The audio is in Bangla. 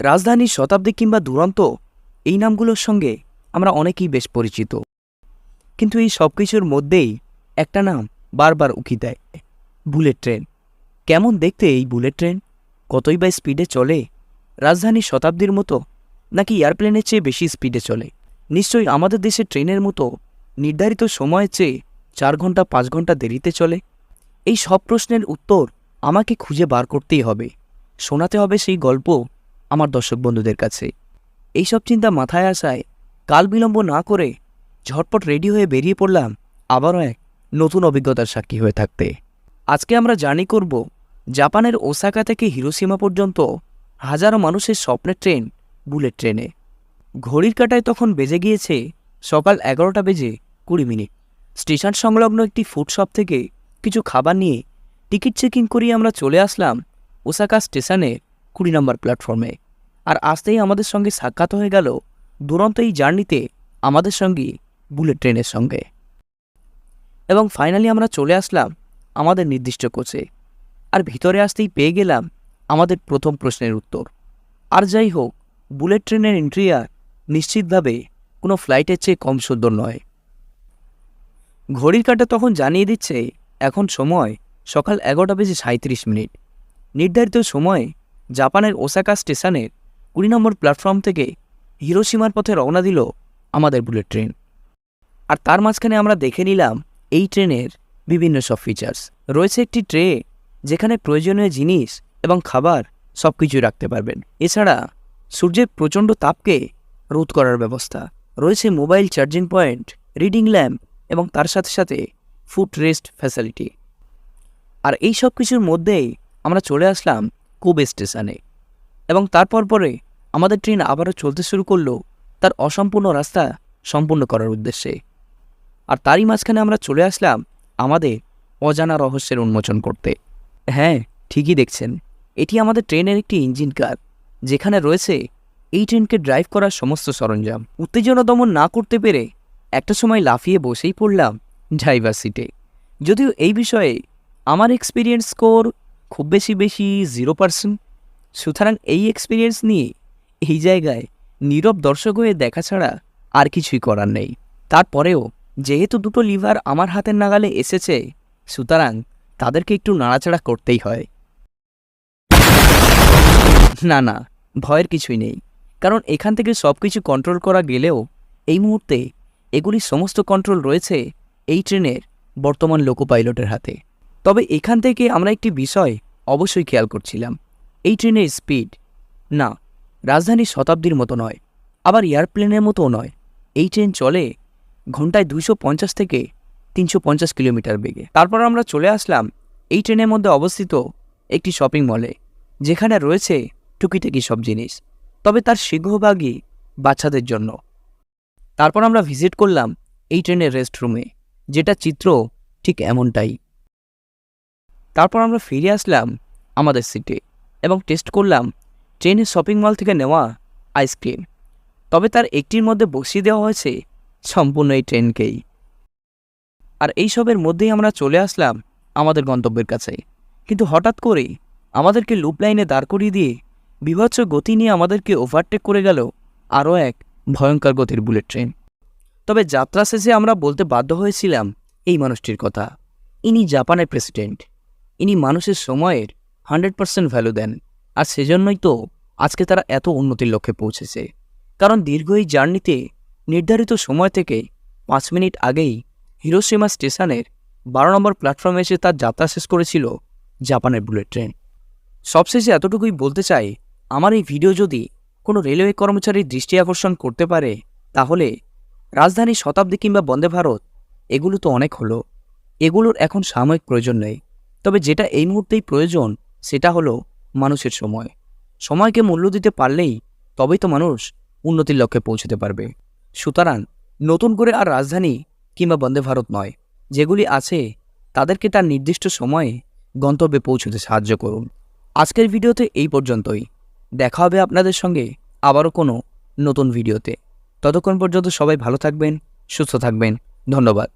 রাজধানী, শতাব্দী কিংবা দুরন্ত এই নামগুলোর সঙ্গে আমরা অনেকেই বেশ পরিচিত, কিন্তু এই সব কিছুর মধ্যেই একটা নাম বারবার উকি দেয়, বুলেট ট্রেন। কেমন দেখতে এই বুলেট ট্রেন? কতই বা স্পিডে চলে? রাজধানী, শতাব্দীর মতো, নাকি এয়ারপ্লেনের চেয়ে বেশি স্পিডে চলে? নিশ্চয়ই আমাদের দেশের ট্রেনের মতো নির্ধারিত সময়ের চেয়ে 4 ঘন্টা 5 ঘন্টা দেরিতে চলে। এই সব প্রশ্নের উত্তর আমাকে খুঁজে বার করতেই হবে, শোনাতে হবে সেই গল্প আমার দর্শক বন্ধুদের কাছে। এইসব চিন্তা মাথায় আসায় কাল বিলম্ব না করে ঝটপট রেডি হয়ে বেরিয়ে পড়লাম আবারও এক নতুন অভিজ্ঞতার সাক্ষী হয়ে থাকতে। আজকে আমরা জার্নি করব জাপানের ওসাকা থেকে হিরোশিমা পর্যন্ত হাজারো মানুষের স্বপ্নের ট্রেন, বুলেট ট্রেনে। ঘড়ির কাঁটায় তখন বেজে গিয়েছে সকাল 11:20। স্টেশন সংলগ্ন একটি ফুড শপ থেকে কিছু খাবার নিয়ে টিকিট চেকিং করিয়ে আমরা চলে আসলাম ওসাকা স্টেশনের 20 নম্বর প্ল্যাটফর্মে। আর আসতেই আমাদের সঙ্গে সাক্ষাৎ হয়ে গেল দুরন্ত এই জার্নিতে আমাদের সঙ্গে বুলেট ট্রেনের সঙ্গে। এবং ফাইনালি আমরা চলে আসলাম আমাদের নির্দিষ্ট কোচে। আর ভিতরে আসতেই পেয়ে গেলাম আমাদের প্রথম প্রশ্নের উত্তর। আর যাই হোক, বুলেট ট্রেনের ইন্টেরিয়ার নিশ্চিতভাবে কোনো ফ্লাইটের চেয়ে কম সুন্দর নয়। ঘড়ির কাঁটা তখন জানিয়ে দিচ্ছে এখন সময় সকাল 11:37। নির্ধারিত সময়ে জাপানের ওসাকা স্টেশনের 20 নম্বর প্ল্যাটফর্ম থেকে হিরোশিমার পথে রওনা দিল আমাদের বুলেট ট্রেন। আর তার মাঝখানে আমরা দেখে নিলাম এই ট্রেনের বিভিন্ন সব ফিচার্স। রয়েছে একটি ট্রে যেখানে প্রয়োজনীয় জিনিস এবং খাবার সব কিছুই রাখতে পারবেন। এছাড়া সূর্যের প্রচণ্ড তাপকে রোধ করার ব্যবস্থা রয়েছে, mobile charging point, reading lamp এবং তার সাথে সাথে ফুট রেস্ট ফ্যাসিলিটি। আর এই সব কিছুর মধ্যেই আমরা চলে আসলাম কোবে স্টেশনে। এবং তারপর পরে আমাদের ট্রেন আবারও চলতে শুরু করলো তার অসম্পূর্ণ রাস্তা সম্পূর্ণ করার উদ্দেশ্যে। আর তারই মাঝখানে আমরা চলে আসলাম আমাদের অজানা রহস্যের উন্মোচন করতে। হ্যাঁ, ঠিকই দেখছেন, এটি আমাদের ট্রেনের একটি ইঞ্জিন কার, যেখানে রয়েছে এই ট্রেনকে ড্রাইভ করার সমস্ত সরঞ্জাম। উত্তেজনা দমন না করতে পেরে একটা সময় লাফিয়ে বসেই পড়লাম ড্রাইভার সিটে। যদিও এই বিষয়ে আমার এক্সপিরিয়েন্স স্কোর খুব বেশি 0%। সুতরাং এই এক্সপিরিয়েন্স নিয়ে এই জায়গায় নীরব দর্শক হয়ে দেখা ছাড়া আর কিছুই করার নেই। তারপরেও যেহেতু দুটো লিভার আমার হাতের নাগালে এসেছে, সুতরাং তাদেরকে একটু নাড়াচাড়া করতেই হয়। না, ভয়ের কিছুই নেই, কারণ এখান থেকে সব কিছু কন্ট্রোল করা গেলেও এই মুহূর্তে এগুলির সমস্ত কন্ট্রোল রয়েছে এই ট্রেনের বর্তমান লোকো পাইলটের হাতে। তবে এখান থেকে আমরা একটি বিষয় অবশ্যই খেয়াল করছিলাম, এই ট্রেনের স্পিড না রাজধানী শতাব্দীর মতো নয়, আবার এয়ারপ্লেনের মতোও নয়। এই ট্রেন চলে ঘন্টায় 250 থেকে 350 কিলোমিটার বেগে। তারপর আমরা চলে আসলাম এই ট্রেনের মধ্যে অবস্থিত একটি শপিং মলে, যেখানে রয়েছে টুকিটাকি সব জিনিস, তবে তার সিংহভাগই বাচ্চাদের জন্য। তারপর আমরা ভিজিট করলাম এই ট্রেনের রেস্টরুমে, যেটা চিত্র ঠিক এমনটাই। তারপর আমরা ফিরে আসলাম আমাদের সিটে এবং টেস্ট করলাম ট্রেনের শপিং মল থেকে নেওয়া আইসক্রিম, তবে তার একটির মধ্যে বসিয়ে দেওয়া হয়েছে সম্পূর্ণ এই ট্রেনকেই। আর এইসবের মধ্যেই আমরা চলে আসলাম আমাদের গন্তব্যের কাছে। কিন্তু হঠাৎ করে আমাদেরকে লুপ লাইনে দাঁড় করিয়ে দিয়ে বীভৎস গতি নিয়ে আমাদেরকে ওভারটেক করে গেল আরও এক ভয়ঙ্কর গতির বুলেট ট্রেন। তবে যাত্রা শেষে আমরা বলতে বাধ্য হয়েছিলাম এই মানুষটির কথা। ইনি জাপানের প্রেসিডেন্ট, ইনি মানুষের সময়ের 100% ভ্যালু দেন। আর সেজন্যই তো আজকে তারা এত উন্নতির লক্ষ্যে পৌঁছেছে, কারণ দীর্ঘ এই জার্নিতে নির্ধারিত সময় থেকে 5 মিনিট আগেই হিরোশিমা স্টেশনের 12 নম্বর প্ল্যাটফর্মে এসে তার যাত্রা শেষ করেছিল জাপানের বুলেট ট্রেন। সবশেষে এতটুকুই বলতে চাই, আমার এই ভিডিও যদি কোনো রেলওয়ে কর্মচারীর দৃষ্টি আকর্ষণ করতে পারে, তাহলে রাজধানী, শতাব্দী কিংবা বন্দে ভারত এগুলো তো অনেক হলো, এগুলোর এখন সাময়িক প্রয়োজন নেই। তবে যেটা এই মুহূর্তেই প্রয়োজন সেটা হলো মানুষের সময়। সময়কে মূল্য দিতে পারলেই তবেই তো মানুষ উন্নতির লক্ষ্যে পৌঁছতে পারবে। সুতরাং নতুন করে আর রাজধানী কিংবা বন্দে ভারত নয়, যেগুলি আছে তাদেরকে তার নির্দিষ্ট সময়ে গন্তব্যে পৌঁছতে সাহায্য করুন। আজকের ভিডিওতে এই পর্যন্তই। দেখা হবে আপনাদের সঙ্গে আবারও কোনো নতুন ভিডিওতে। ততক্ষণ পর্যন্ত সবাই ভালো থাকবেন, সুস্থ থাকবেন। ধন্যবাদ।